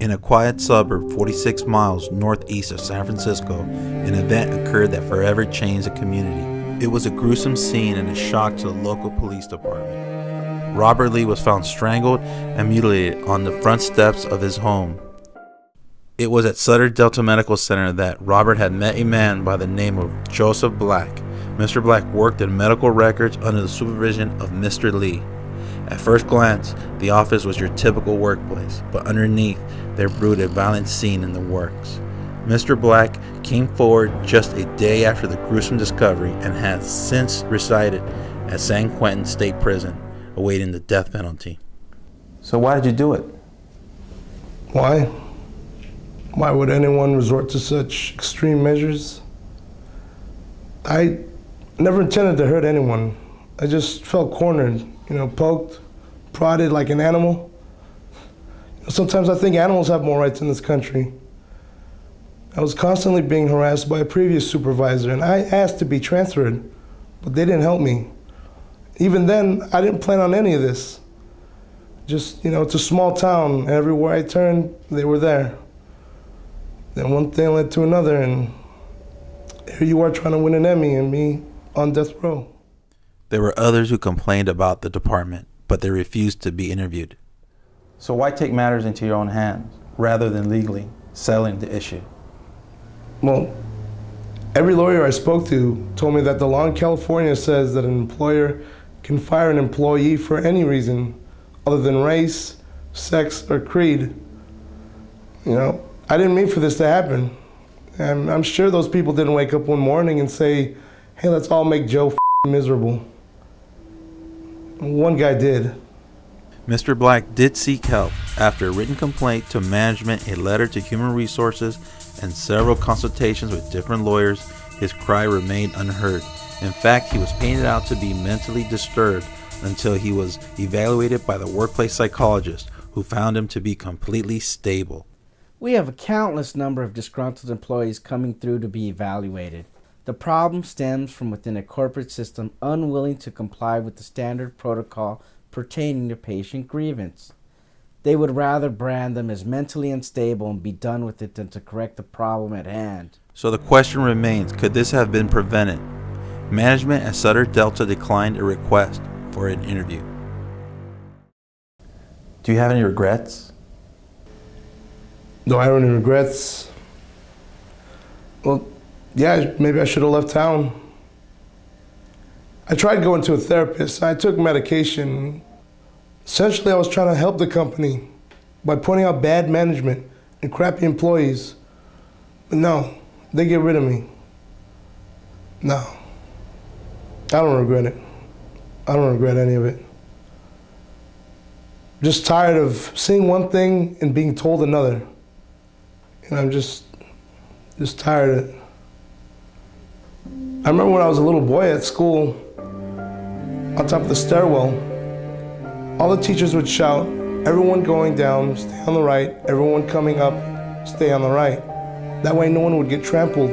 In a quiet suburb 46 miles northeast of San Francisco, an event occurred that forever changed the community. It was a gruesome scene and a shock to the local police department. Robert Lee was found strangled and mutilated on the front steps of his home. It was at Sutter Delta Medical Center that Robert had met a man by the name of Joseph Black. Mr. Black worked in medical records under the supervision of Mr. Lee. At first glance, the office was your typical workplace, but underneath there brewed a violent scene in the works. Mr. Black came forward just a day after the gruesome discovery and has since resided at San Quentin State Prison, awaiting the death penalty. So why did you do it? Why? Why would anyone resort to such extreme measures? I never intended to hurt anyone. I just felt cornered, poked, prodded like an animal. Sometimes I think animals have more rights in this country. I was constantly being harassed by a previous supervisor, and I asked to be transferred, but they didn't help me. Even then, I didn't plan on any of this. Just, it's a small town, and everywhere I turned, they were there. Then one thing led to another, and here you are trying to win an Emmy and me on death row. There were others who complained about the department, but they refused to be interviewed. So why take matters into your own hands rather than legally settling the issue? Well, every lawyer I spoke to told me that the law in California says that an employer can fire an employee for any reason other than race, sex, or creed. I didn't mean for this to happen. And I'm sure those people didn't wake up one morning and say, hey, let's all make Joe miserable. One guy did. Mr. Black did seek help. After a written complaint to management, a letter to Human Resources, and several consultations with different lawyers, his cry remained unheard. In fact, he was painted out to be mentally disturbed until he was evaluated by the workplace psychologist, who found him to be completely stable. We have a countless number of disgruntled employees coming through to be evaluated. The problem stems from within a corporate system unwilling to comply with the standard protocol pertaining to patient grievance. They would rather brand them as mentally unstable and be done with it than to correct the problem at hand. So the question remains, could this have been prevented? Management at Sutter Delta declined a request for an interview. Do you have any regrets? Do I have any regrets? Well, yeah, maybe I should have left town. I tried going to a therapist. I took medication. Essentially, I was trying to help the company by pointing out bad management and crappy employees. But no, they get rid of me. No, I don't regret it. I don't regret any of it. Just tired of seeing one thing and being told another. I'm just tired of it. I remember when I was a little boy at school, on top of the stairwell, all the teachers would shout, everyone going down, stay on the right, everyone coming up, stay on the right. That way no one would get trampled,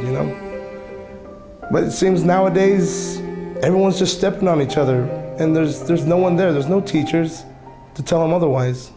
But it seems nowadays, everyone's just stepping on each other, and there's no one there, there's no teachers to tell them otherwise.